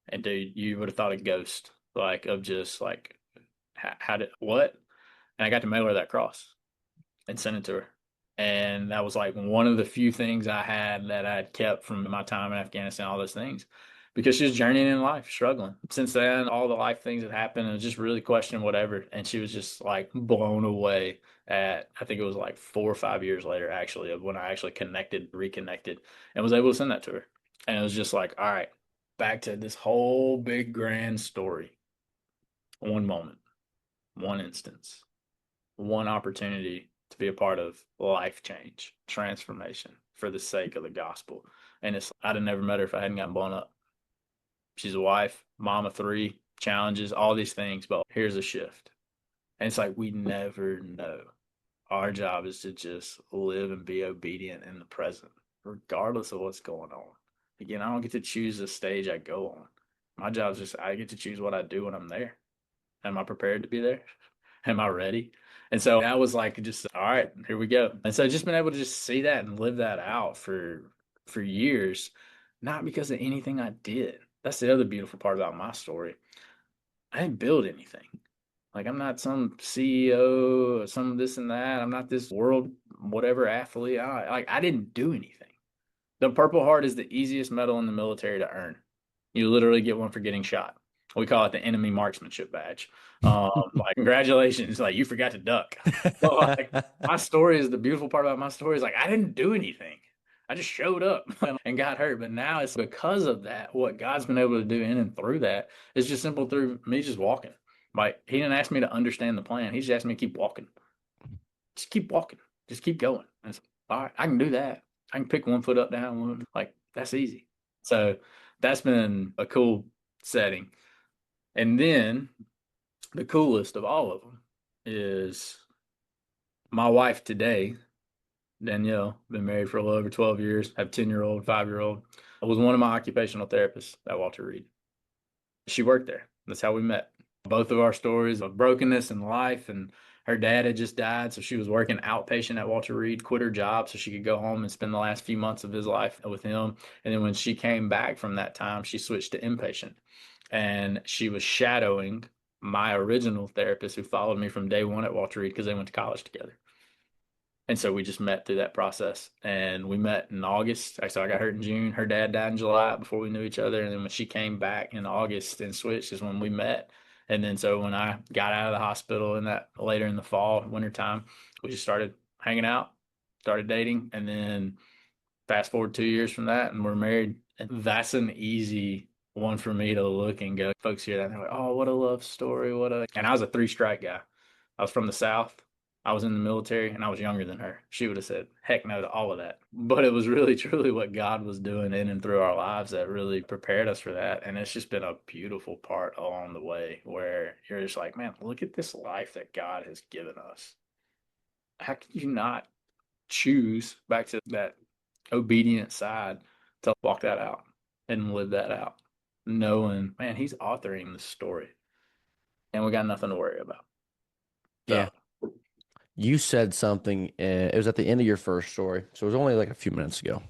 And dude, you would have thought a ghost, like of just like, how did, what? And I got to mail her that cross and sent it to her. And that was like one of the few things I had that I had kept from my time in Afghanistan, all those things, because she was journeying in life, struggling. Since then, all the life things that happened and just really questioning whatever. And she was just like blown away at, I think it was like 4 or 5 years later, actually, of when I actually reconnected, and was able to send that to her. And it was just like, all right, back to this whole big grand story. One moment, one instance, one opportunity to be a part of life change, transformation for the sake of the gospel. And it's, I'd have never met her if I hadn't gotten blown up. She's a wife, mom of three, challenges, all these things, but here's a shift. And it's like we never know. Our job is to just live and be obedient in the present, regardless of what's going on. Again, I don't get to choose the stage I go on. My job is just I get to choose what I do when I'm there. Am I prepared to be there? Am I ready? And so that was like just all right, here we go. And so just been able to just see that and live that out for years, not because of anything I did. That's the other beautiful part about my story. I didn't build anything. Like I'm not some CEO or some this and that. I'm not this world whatever athlete. I didn't do anything. The Purple Heart is the easiest medal in the military to earn. You literally get one for getting shot. We call it the enemy marksmanship badge. Like congratulations, like you forgot to duck. So like my story is the beautiful part about my story is like I didn't do anything. I just showed up and got hurt. But now it's because of that, what God's been able to do in and through that is just simple through me just walking. Like he didn't ask me to understand the plan. He just asked me to keep walking. Just keep walking. Just keep going. And it's, all right, I can do that. I can pick one foot up, down, one. Like that's easy. So that's been a cool setting. And then the coolest of all of them is my wife today, Danielle, been married for a little over 12 years, have 10-year-old, 5-year-old. I was one of my occupational therapists at Walter Reed. She worked there. That's how we met. Both of our stories of brokenness in life, and her dad had just died, so she was working outpatient at Walter Reed, quit her job so she could go home and spend the last few months of his life with him. And then when she came back from that time, she switched to inpatient. And she was shadowing my original therapist who followed me from day one at Walter Reed because they went to college together. And so we just met through that process. And we met in August. So I got hurt in June. Her dad died in July before we knew each other. And then when she came back in August and switched is when we met. And then so when I got out of the hospital in that later in the fall, wintertime, we just started hanging out, started dating. And then fast forward 2 years from that, and we're married. And that's an easy one for me to look and go. Folks hear that and they're like, oh, what a love story. And I was a three-strike guy. I was from the South. I was in the military and I was younger than her. She would have said heck no to all of that. But it was really, truly what God was doing in and through our lives that really prepared us for that. And it's just been a beautiful part along the way where you're just like, man, look at this life that God has given us. How can you not choose back to that obedient side to walk that out and live that out, knowing, man, he's authoring the story and we got nothing to worry about. Yeah. So, You said something, it was at the end of your first story. So it was only like a few minutes ago.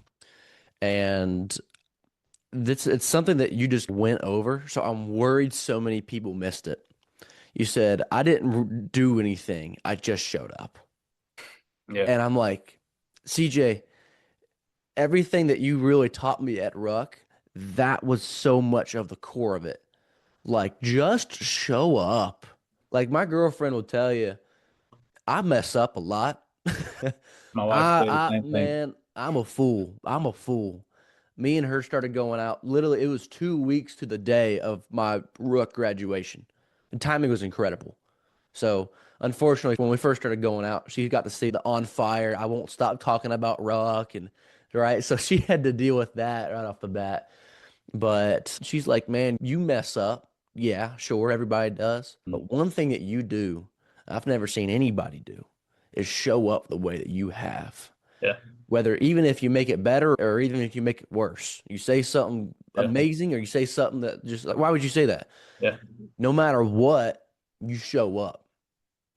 And it's something that you just went over, so I'm worried so many people missed it. You said, I didn't do anything. I just showed up. Yeah. And I'm like, CJ, everything that you really taught me at Ruck, that was so much of the core of it. Like, just show up. Like, my girlfriend will tell you, I mess up a lot. My wife said the same thing. Man, I'm a fool. I'm a fool. Me and her started going out. Literally, it was 2 weeks to the day of my Rook graduation. The timing was incredible. So, unfortunately, when we first started going out, she got to see the on fire. I won't stop talking about Rock and right. So she had to deal with that right off the bat. But she's like, man, you mess up. Yeah, sure, everybody does. Mm. But one thing that you do, I've never seen anybody do, is show up the way that you have. Yeah. Whether even if you make it better or even if you make it worse, you say something Yeah. amazing or you say something that just like, why would you say that? Yeah. No matter what, you show up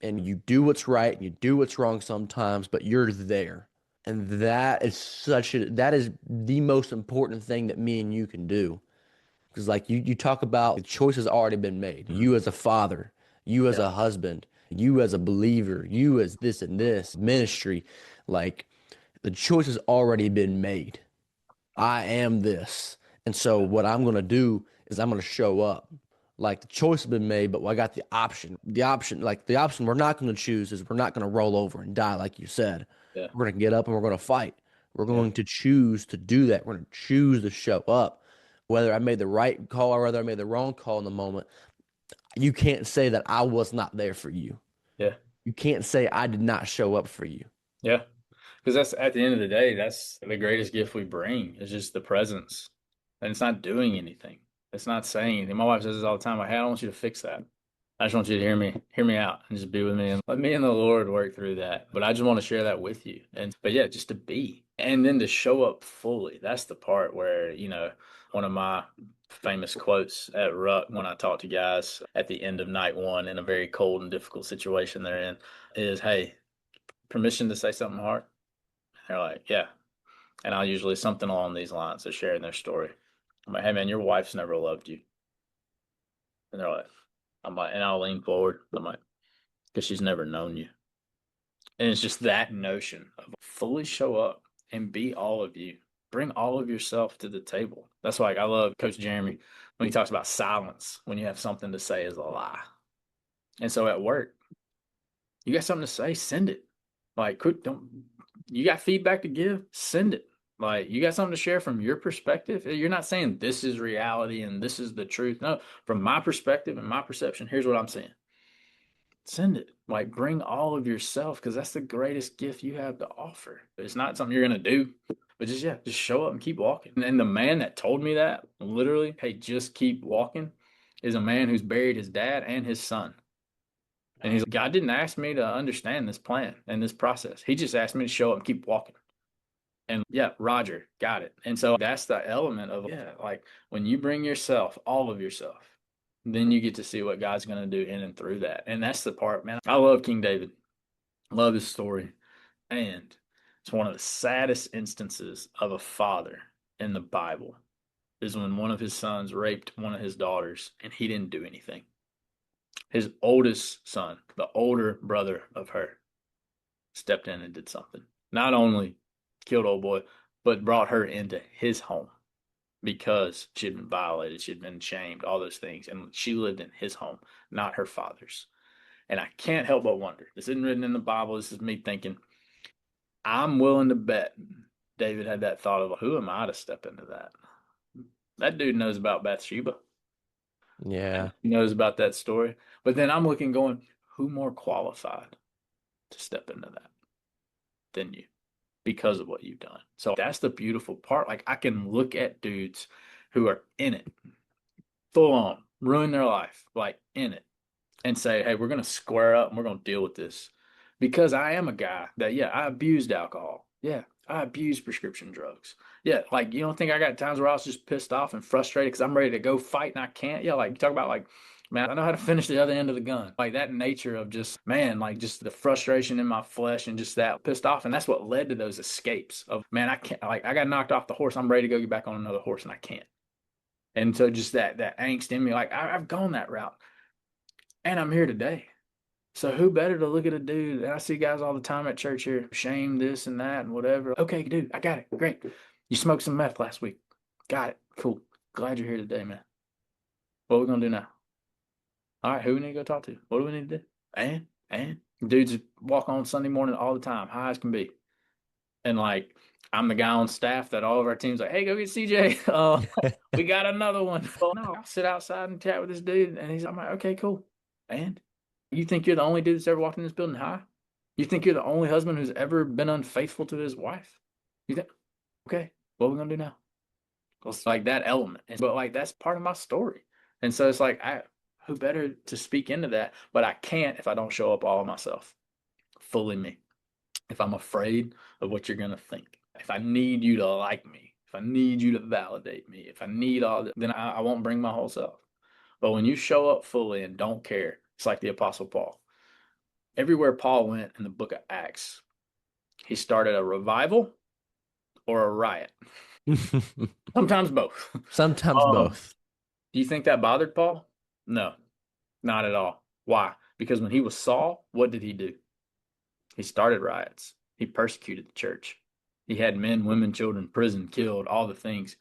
and you do what's right and you do what's wrong sometimes, but you're there. And that is the most important thing that me and you can do. Because like you talk about the choice has already been made. Mhm. You as a father, you as Yeah. a husband, you as a believer, you as this and this ministry, like the choice has already been made. I am this. And so what I'm going to do is I'm going to show up. Like the choice has been made, but I got the option. The option we're not going to choose is we're not going to roll over and die, like you said. Yeah. We're going to get up and we're going to fight. We're Yeah. going to choose to do that. We're going to choose to show up. Whether I made the right call or whether I made the wrong call in the moment, you can't say that I was not there for you. Yeah. You can't say I did not show up for you. Yeah. Because that's at the end of the day, that's the greatest gift we bring is just the presence. And it's not doing anything. It's not saying anything. My wife says this all the time. Like, hey, I don't want you to fix that. I just want you to hear me out and just be with me and let me and the Lord work through that. But I just want to share that with you. But yeah, just to be and then to show up fully. That's the part where, one of my famous quotes at Ruck when I talk to guys at the end of night one in a very cold and difficult situation they're in is, hey, permission to say something hard? They're like, yeah. And I'll usually something along these lines of sharing their story. I'm like, hey man, your wife's never loved you. And they're like, I'm like, and I'll lean forward. I'm like, because she's never known you. And it's just that notion of fully show up and be all of you. Bring all of yourself to the table. That's why I love Coach Jeremy when he talks about silence when you have something to say is a lie. And so at work, you got something to say, send it. Like, don't you got feedback to give? Send it. Like, you got something to share from your perspective. You're not saying this is reality and this is the truth. No, from my perspective and my perception, here's what I'm saying. Send it. Like, bring all of yourself because that's the greatest gift you have to offer. It's not something you're going to do, but just show up and keep walking. And the man that told me that, literally, hey, just keep walking, is a man who's buried his dad and his son. And he's like, God didn't ask me to understand this plan and this process. He just asked me to show up and keep walking. And yeah, Roger, got it. And so that's the element of, yeah, like when you bring yourself, all of yourself, then you get to see what God's going to do in and through that. And that's the part, man. I love King David, love his story. And it's one of the saddest instances of a father in the Bible is when one of his sons raped one of his daughters and he didn't do anything. His oldest son, the older brother of her, stepped in and did something. Not only killed old boy, but brought her into his home because she had been violated, she had been shamed, all those things. And she lived in his home, not her father's. And I can't help but wonder. This isn't written in the Bible. This is me thinking, I'm willing to bet David had that thought of, who am I to step into that? That dude knows about Bathsheba. Yeah. He knows about that story. But then I'm looking, going, who more qualified to step into that than you because of what you've done? So that's the beautiful part. Like I can look at dudes who are in it, full on, ruin their life, like in it, and say, hey, we're going to square up and we're going to deal with this. Because I am a guy that, yeah, I abused alcohol. Yeah, I abused prescription drugs. Yeah, like you don't think I got times where I was just pissed off and frustrated because I'm ready to go fight and I can't? Yeah, like you talk about like, man, I know how to finish the other end of the gun. Like that nature of just, man, like just the frustration in my flesh and just that pissed off. And that's what led to those escapes of, man, I can't, like I got knocked off the horse. I'm ready to go get back on another horse and I can't. And so just that angst in me, like I've gone that route and I'm here today. So who better to look at a dude? And I see guys all the time at church here, shame this and that and whatever. Okay, dude, I got it. Great. You smoked some meth last week. Got it. Cool. Glad you're here today, man. What are we gonna do now? All right, who we need to go talk to? What do we need to do? And dudes walk on Sunday morning all the time, high as can be. And like I'm the guy on staff that all of our teams like, hey, go get CJ. We got another one. Well, no, I'll sit outside and chat with this dude, and I'm like, okay, cool. And you think you're the only dude that's ever walked in this building high? You think you're the only husband who's ever been unfaithful to his wife? You think, okay, what are we gonna do now? Well, it's like that element, but like that's part of my story, and so it's like who better to speak into that? But I can't if I don't show up all of myself, fully me. If I'm afraid of what you're gonna think, if I need you to like me, if I need you to validate me, if I need all that, then I won't bring my whole self. But when you show up fully and don't care, it's like the Apostle Paul. Everywhere Paul went in the book of Acts, he started a revival or a riot. Sometimes both. Sometimes Um, both. do you think that bothered Paul? No, not at all. Why? Because when he was Saul, what did he do? He started riots. He persecuted the church. He had men, women, children, prison, killed, all the things.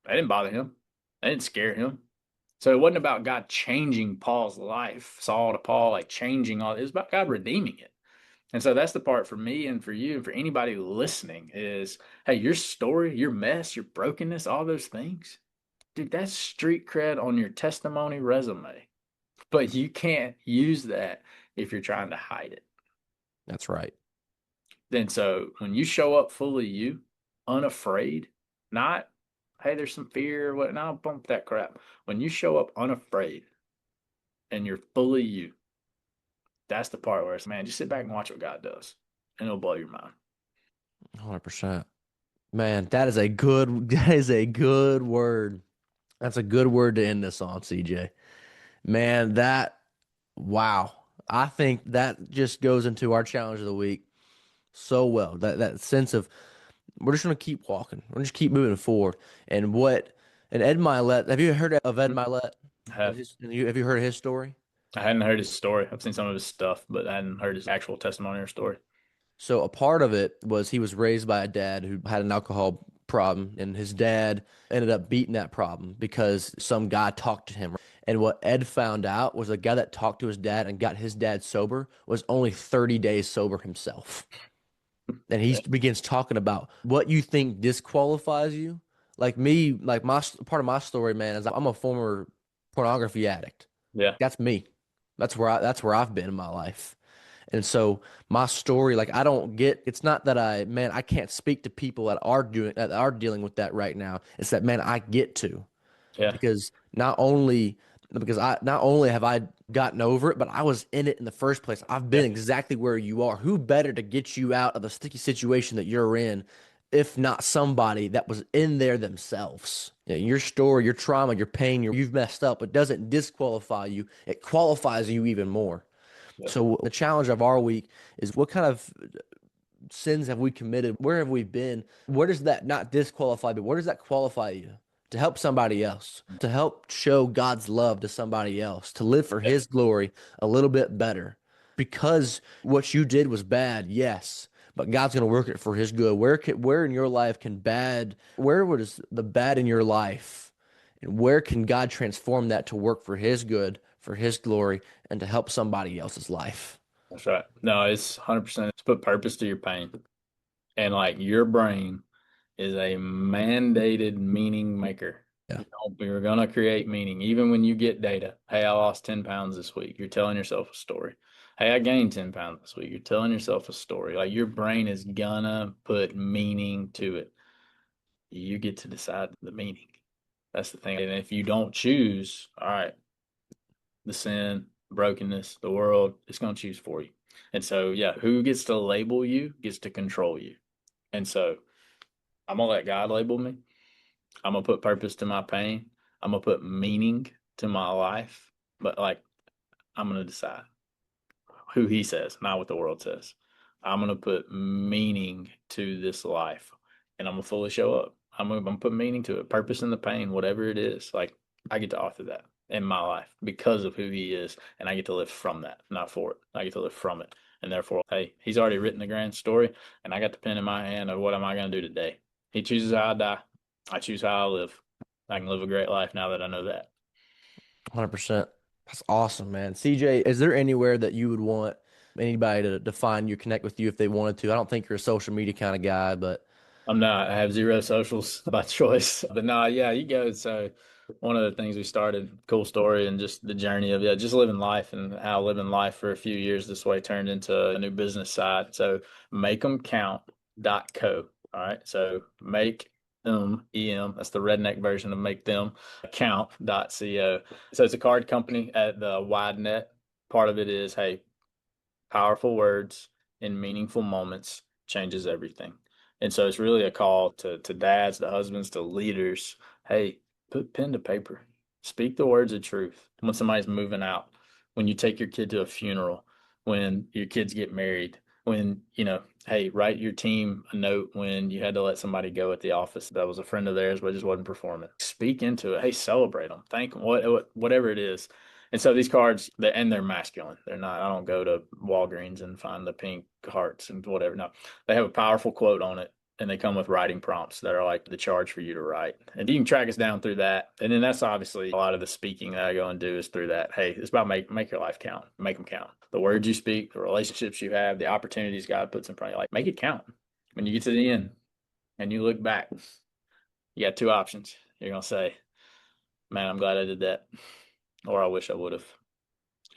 That didn't bother him. That didn't scare him. So it wasn't about God changing Paul's life, Saul to Paul, like changing all. It was about God redeeming it. And so that's the part for me and for you and for anybody listening is, hey, your story, your mess, your brokenness, all those things, dude, that's street cred on your testimony resume. But you can't use that if you're trying to hide it. That's right. Then so when you show up fully you, unafraid, not, hey, there's some fear, what, no, bump that crap. When you show up unafraid and you're fully you, that's the part where it's, man, just sit back and watch what God does, and it'll blow your mind. 100%. Man, that is a good that is a good word. That's a good word to end this on, CJ. Man, that wow. I think that just goes into our challenge of the week so well. That sense of we're just gonna keep walking. We're just keep moving forward. And what and Ed Milet, have you heard of Ed Mhm. Milet? I have. Have you heard of his story? I hadn't heard his story. I've seen some of his stuff, but I hadn't heard his actual testimony or story. So a part of it was he was raised by a dad who had an alcohol problem, and his dad ended up beating that problem because some guy talked to him. And what Ed found out was the guy that talked to his dad and got his dad sober was only 30 days sober himself. And he Yeah. begins talking about what you think disqualifies you. Like me, like my part of my story, man, is I'm a former pornography addict. Yeah. That's me. That's where I've been in my life. And so my story, like I don't get, it's not that I can't speak to people that are dealing with that right now. It's that, man, I get to Yeah. because not only have I gotten over it, but I was in it in the first place. I've Yeah. been exactly where you are. Who better to get you out of the sticky situation that you're in, if not somebody that was in there themselves? You know, your story, your trauma, your pain, you've messed up. It doesn't disqualify you. It qualifies you even more. Yeah. So the challenge of our week is what kind of sins have we committed? Where have we been? Where does that not disqualify, but where does that qualify you to help somebody else, to help show God's love to somebody else, to live for Yeah. His glory a little bit better? Because what you did was bad, yes, but God's going to work it for His good. Where in your life where was the bad in your life, and where can God transform that to work for His good, for His glory, and to help somebody else's life? That's right. No, it's 100%. It's put purpose to your pain. And like your brain is a mandated meaning maker. Yeah. You're going to create meaning. Even when you get data, hey, I lost 10 pounds this week, you're telling yourself a story. Hey, I gained 10 pounds this week, you're telling yourself a story. Like your brain is gonna put meaning to it. You get to decide the meaning. That's the thing. And if you don't choose, all right, the sin, brokenness, the world, it's going to choose for you. And so, yeah, who gets to label you gets to control you. And so I'm going to let God label me. I'm going to put purpose to my pain. I'm going to put meaning to my life. But like, I'm going to decide who He says, not what the world says. I'm going to put meaning to this life and I'm going to fully show up. I'm put meaning to it, purpose in the pain, whatever it is. Like I get to author that in my life because of who he is, and I get to live from that, not for it. I get to live from it, and therefore, hey, he's already written the grand story, and I got the pen in my hand of what am I going to do today. He chooses how I die. I choose how I live. I can live a great life now that I know that. 100%. That's awesome, man. CJ, is there anywhere that you would want anybody to find you, connect with you if they wanted to? I don't think you're a social media kind of guy, but I'm not. I have zero socials by choice. But nah, yeah, you go. So one of the things we started, cool story, and just the journey of just living life and how living life for a few years this way turned into a new business side. So makeemcount.co. All right. So make them em. That's the redneck version of make them count.co. So it's a card company at the wide net. Part of it is, hey, powerful words in meaningful moments changes everything. And so it's really a call to dads, to husbands, to leaders. Hey, put pen to paper. Speak the words of truth. When somebody's moving out, when you take your kid to a funeral, when your kids get married, when, hey, write your team a note when you had to let somebody go at the office that was a friend of theirs but just wasn't performing. Speak into it. Hey, celebrate them. Thank them, whatever it is. And so these cards, they're masculine. They're not, I don't go to Walgreens and find the pink hearts and whatever. No, they have a powerful quote on it, and they come with writing prompts that are like the charge for you to write. And you can track us down through that. And then that's obviously a lot of the speaking that I go and do is through that. Hey, it's about make your life count, make them count. The words you speak, the relationships you have, the opportunities God puts in front of you, like make it count. When you get to the end and you look back, you got two options. You're going to say, man, I'm glad I did that, or I wish I would have.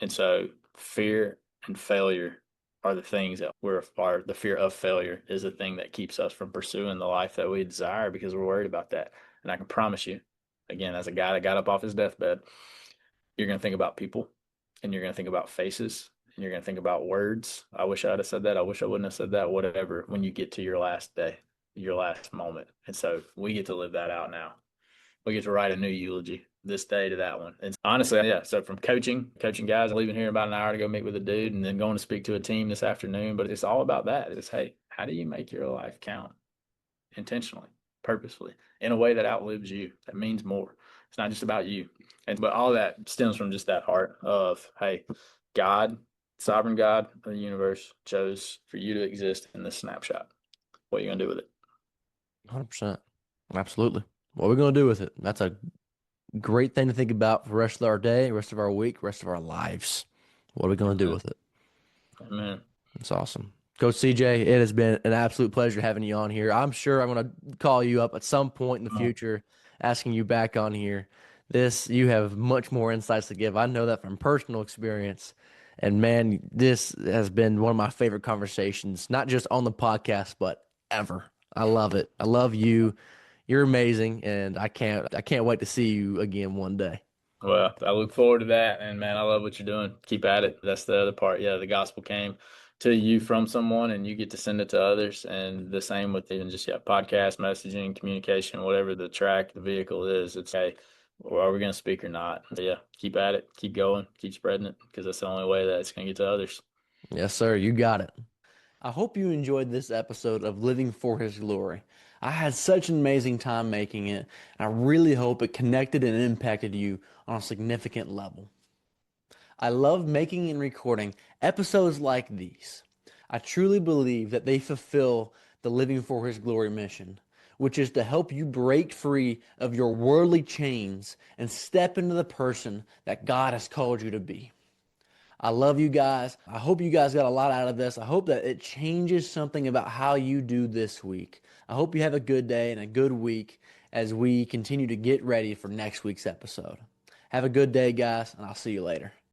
And so fear and failure are the things that are the fear of failure is the thing that keeps us from pursuing the life that we desire because we're worried about that. And I can promise you, again, as a guy that got up off his deathbed, you're going to think about people and you're going to think about faces and you're going to think about words. I wish I'd have said that. I wish I wouldn't have said that, whatever, when you get to your last day, your last moment. And so we get to live that out now. We get to write a new eulogy this day to that one. And honestly, yeah. So from coaching guys, leaving here in about an hour to go meet with a dude and then going to speak to a team this afternoon. But it's all about that. It's, hey, how do you make your life count intentionally, purposefully, in a way that outlives you, that means more? It's not just about you. But all that stems from just that heart of, hey, God, sovereign God of the universe chose for you to exist in this snapshot. What are you going to do with it? 100%. Absolutely. What are we going to do with it? That's a great thing to think about for the rest of our day, rest of our week, rest of our lives. What are we going to do Amen. with it? Amen. That's awesome. Coach CJ, it has been an absolute pleasure having you on here. I'm sure I'm going to call you up at some point in the future, asking you back on here. You have much more insights to give. I know that from personal experience. And man, this has been one of my favorite conversations, not just on the podcast, but ever. I love it. I love you. You're amazing, and I can't wait to see you again one day. Well, I look forward to that. And man, I love what you're doing. Keep at it. That's the other part. Yeah, the gospel came to you from someone and you get to send it to others. And the same with even just, podcast messaging, communication, whatever the track, the vehicle is. It's, hey, are we going to speak or not? But yeah, keep at it. Keep going. Keep spreading it because that's the only way that it's going to get to others. Yes, sir. You got it. I hope you enjoyed this episode of Living for His Glory. I had such an amazing time making it, and I really hope it connected and impacted you on a significant level. I love making and recording episodes like these. I truly believe that they fulfill the Living for His Glory mission, which is to help you break free of your worldly chains and step into the person that God has called you to be. I love you guys. I hope you guys got a lot out of this. I hope that it changes something about how you do this week. I hope you have a good day and a good week as we continue to get ready for next week's episode. Have a good day, guys, and I'll see you later.